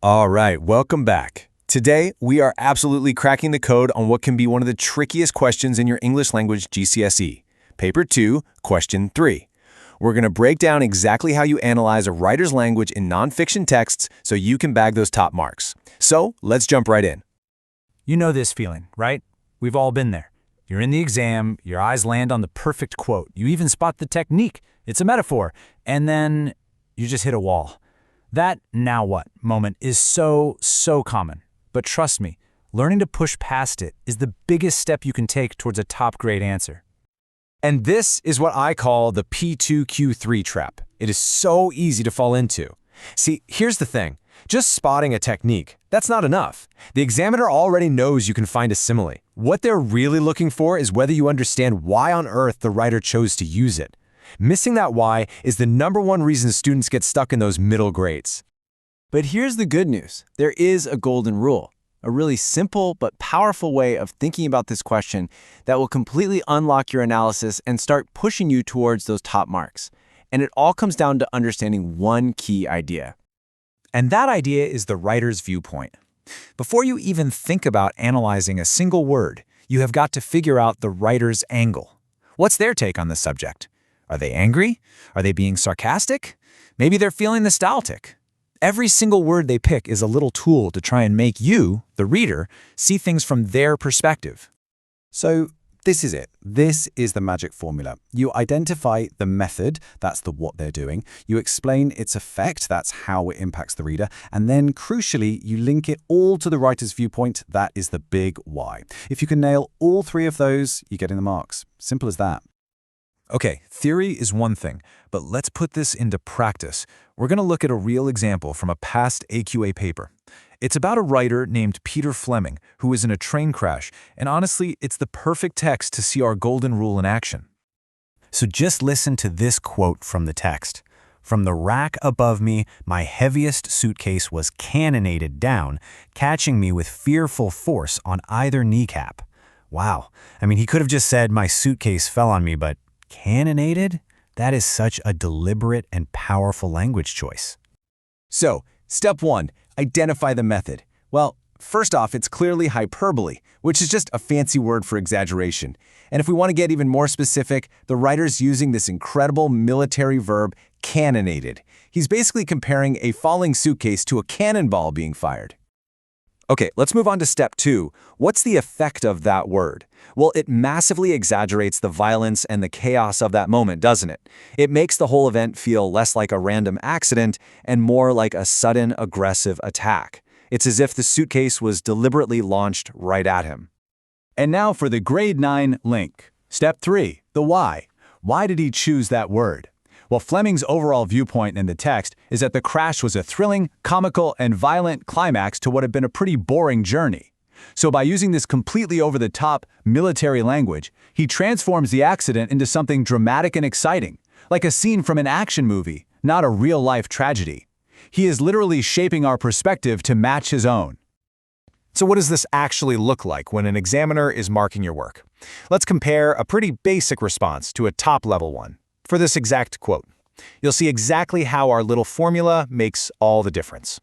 All right, welcome back. Today, we are absolutely cracking the code on what can be one of the trickiest questions in your English language GCSE. Paper 2, Question 3. We're going to break down exactly how you analyze a writer's language in nonfiction texts so you can bag those top marks. So, let's jump right in. You know this feeling, right? We've all been there. You're in the exam, your eyes land on the perfect quote. You even spot the technique. It's a metaphor. And then you just hit a wall. That "now what" moment is so common. But trust me, learning to push past it is the biggest step you can take towards a top-grade answer. And this is what I call the P2Q3 trap. It is so easy to fall into. See, here's the thing. Just spotting a technique, that's not enough. The examiner already knows you can find a simile. What they're really looking for is whether you understand why on earth the writer chose to use it. Missing that why is the #1 reason students get stuck in those middle grades. But here's the good news. There is a golden rule, a really simple but powerful way of thinking about this question that will completely unlock your analysis and start pushing you towards those top marks. And it all comes down to understanding one key idea. And that idea is the writer's viewpoint. Before you even think about analyzing a single word, you have got to figure out the writer's angle. What's their take on the subject? Are they angry? Are they being sarcastic? Maybe they're feeling nostalgic. Every single word they pick is a little tool to try and make you, the reader, see things from their perspective. So this is it. This is the magic formula. You identify the method, that's the what they're doing. You explain its effect, that's how it impacts the reader. And then, crucially, you link it all to the writer's viewpoint, that is the big why. If you can nail all three of those, you're getting the marks. Simple as that. Okay, theory is one thing, but let's put this into practice. We're going to look at a real example from a past AQA paper. It's about a writer named Peter Fleming who was in a train crash, and honestly, it's the perfect text to see our golden rule in action. So just listen to this quote from the text. "From the rack above me, my heaviest suitcase was cannonaded down, catching me with fearful force on either kneecap." Wow. I mean, he could have just said, "My suitcase fell on me," but cannonaded? That is such a deliberate and powerful language choice. So, step 1, identify the method. Well, first off, it's clearly hyperbole, which is just a fancy word for exaggeration. And if we want to get even more specific, the writer's using this incredible military verb, cannonaded. He's basically comparing a falling suitcase to a cannonball being fired. Okay, let's move on to step 2. What's the effect of that word? Well, it massively exaggerates the violence and the chaos of that moment, doesn't it? It makes the whole event feel less like a random accident and more like a sudden, aggressive attack. It's as if the suitcase was deliberately launched right at him. And now for the grade 9 link. Step 3, the why. Why did he choose that word? Well, Fleming's overall viewpoint in the text is that the crash was a thrilling, comical, and violent climax to what had been a pretty boring journey. So by using this completely over-the-top military language, he transforms the accident into something dramatic and exciting, like a scene from an action movie, not a real-life tragedy. He is literally shaping our perspective to match his own. So what does this actually look like when an examiner is marking your work? Let's compare a pretty basic response to a top-level one. For this exact quote, you'll see exactly how our little formula makes all the difference.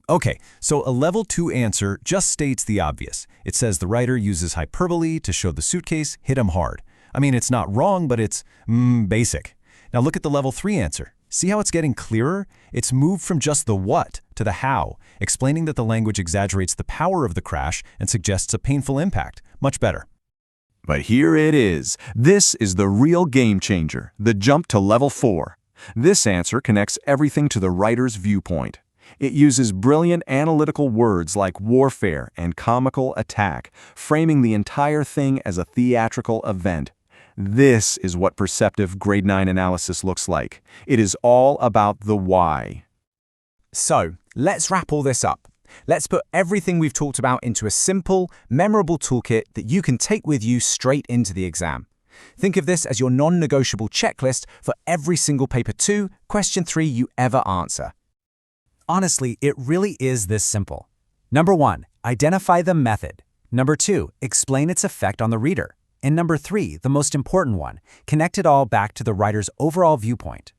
Okay, so a level 2 answer just states the obvious. It says the writer uses hyperbole to show the suitcase hit him hard. I mean, it's not wrong, but it's basic. Now look at the level 3 answer. See how it's getting clearer? It's moved from just the what to the how, explaining that the language exaggerates the power of the crash and suggests a painful impact. Much better. But here it is. This is the real game changer, the jump to level 4. This answer connects everything to the writer's viewpoint. It uses brilliant analytical words like warfare and comical attack, framing the entire thing as a theatrical event. This is what perceptive grade 9 analysis looks like. It is all about the why. So, let's wrap all this up. Let's put everything we've talked about into a simple, memorable toolkit that you can take with you straight into the exam. Think of this as your non-negotiable checklist for every single paper 2, question 3 you ever answer. Honestly, it really is this simple. Number 1, identify the method. Number 2, explain its effect on the reader. And number 3, the most important one, connect it all back to the writer's overall viewpoint.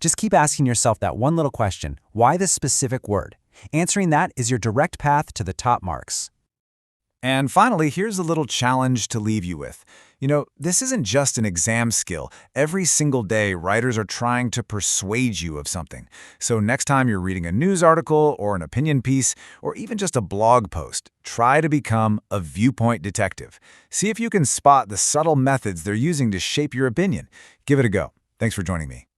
Just keep asking yourself that one little question, why this specific word? Answering that is your direct path to the top marks. And finally, here's a little challenge to leave you with. This isn't just an exam skill. Every single day, writers are trying to persuade you of something. So next time you're reading a news article or an opinion piece, or even just a blog post, try to become a viewpoint detective. See if you can spot the subtle methods they're using to shape your opinion. Give it a go. Thanks for joining me.